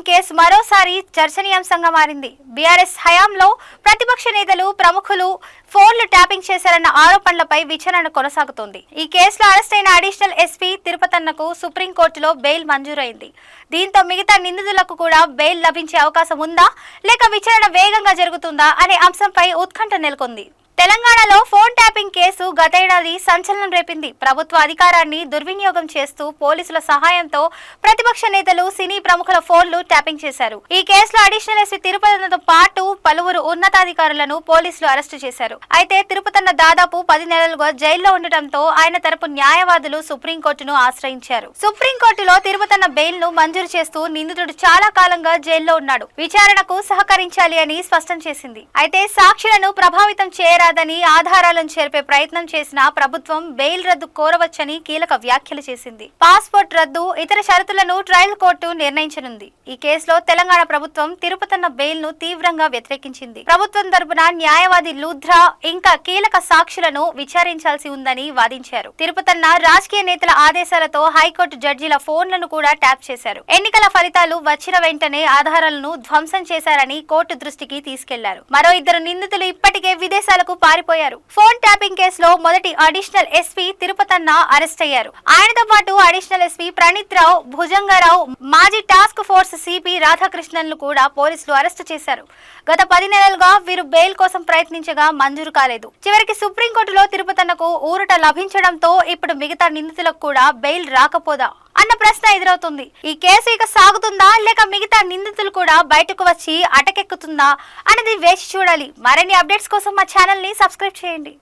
Tapping case మరోసారి చర్చనీయాంశంగా మారింది. బీఆర్ఎస్ హయాంలో ప్రతిపక్ష నేతలు ప్రముఖులు ఫోన్లు ట్యాపింగ్ చేశారన్న ఆరోపణలపై విచారణ కొనసాగుతోంది. ఈ కేసులో అరెస్ట్ అయిన అడిషనల్ ఎస్పీ తిరుపతన్నకు సుప్రీంకోర్టులో బెయిల్ మంజూరైంది. దీంతో మిగతా నిందితులకు కూడా బెయిల్ లభించే అవకాశం ఉందా లేక విచారణ వేగంగా జరుగుతుందా అనే అంశంపై ఉత్కంఠ నెలకొంది. తెలంగాణలో ఫోన్ ట్యాపింగ్ కేసు గతేడాది సంచలనం రేపింది. ప్రభుత్వ అధికారాన్ని దుర్వినియోగం చేస్తూ పోలీసుల సహాయంతో ప్రతిపక్ష నేతలు సినీ ప్రముఖుల ఫోన్లు ట్యాపింగ్ చేశారు. ఈ కేసులో అడిషనల్ ఎస్పీ తిరుపతన్నతో పాటు పలువురు ఉన్నతాధికారులను పోలీసులు అరెస్టు చేశారు. అయితే తిరుపతన్న దాదాపు 10 నెలలుగా జైల్లో ఉండటంతో ఆయన తరపు న్యాయవాదులు సుప్రీంకోర్టును ఆశ్రయించారు. సుప్రీంకోర్టులో తిరుపతన్న బెయిల్ ను మంజూరు చేస్తూ నిందితుడు చాలా కాలంగా జైల్లో ఉన్నాడు, విచారణకు సహకరించాలి అని స్పష్టం చేసింది. అయితే సాక్షులను ప్రభావితం చేయరాదని ఆధారాలను చేర్పే ప్రయత్నం చేసిన ప్రభుత్వం బెయిల్ రద్దు కోరవచ్చని కీలక వ్యాఖ్యలు చేసింది. పాస్పోర్ట్ రద్దు, ఇతర షరతులను ట్రయల్ కోర్టు నిర్ణయించనుంది. ఈ కేసులో తెలంగాణ ప్రభుత్వం తిరుపతన్న బెయిల్ ను తీవ్రంగా వ్యతిరేకించింది. ప్రభుత్వం తరపున న్యాయవాది లూథ్రా ఇంకా కీలక సాక్షులను విచారించాల్సి ఉందని వాదించారు. తిరుపతన్న రాజకీయ నేతల ఆదేశాలతో హైకోర్టు జడ్జీల ఫోన్లను కూడా ట్యాప్ చేశారు. ఎన్నికల ఫలితాలు వచ్చిన వెంటనే ఆధారాలను ధ్వంసం చేశారని కోర్టు దృష్టికి తీసుకెళ్లారు. మరో 2 నిందితులు ఇప్పటికే విదేశాలకు పారిపోయారు. ఫోన్ ట్యాపింగ్ కేసులో మొదటి అడిషనల్ ఎస్పీ తిరుపతన్న అరెస్ట్ అయ్యారు. ఆయనతో పాటు అడిషనల్ ఎస్పీ ప్రణీత్ రావు, భుజంగరావు, మాజీ టాస్క్ ఫోర్స్ సిపి రాధాకృష్ణన్లు కూడా పోలీసులు అరెస్టు చేశారు. గత 10 నెలలుగా వీరు బెయిల్ కోసం ప్రయత్నించగా మంజూరు కాలేదు. చివరికి సుప్రీంకోర్టులో తిరుపతన్నకు ఊరట లభించడంతో ఇప్పుడు మిగతా నిందితులకు కూడా బెయిల్ రాకపోదా అన్న ప్రశ్న ఎదురవుతుంది. ఈ కేసు ఇక సాగుతుందా లేక మిగతా నిందితులు కూడా బయటకు వచ్చి అటకెక్కుతుందా అనేది వేచి చూడాలి. మరిన్ని అప్డేట్స్ కోసం మా ఛానల్ ని సబ్స్క్రైబ్ చేయండి.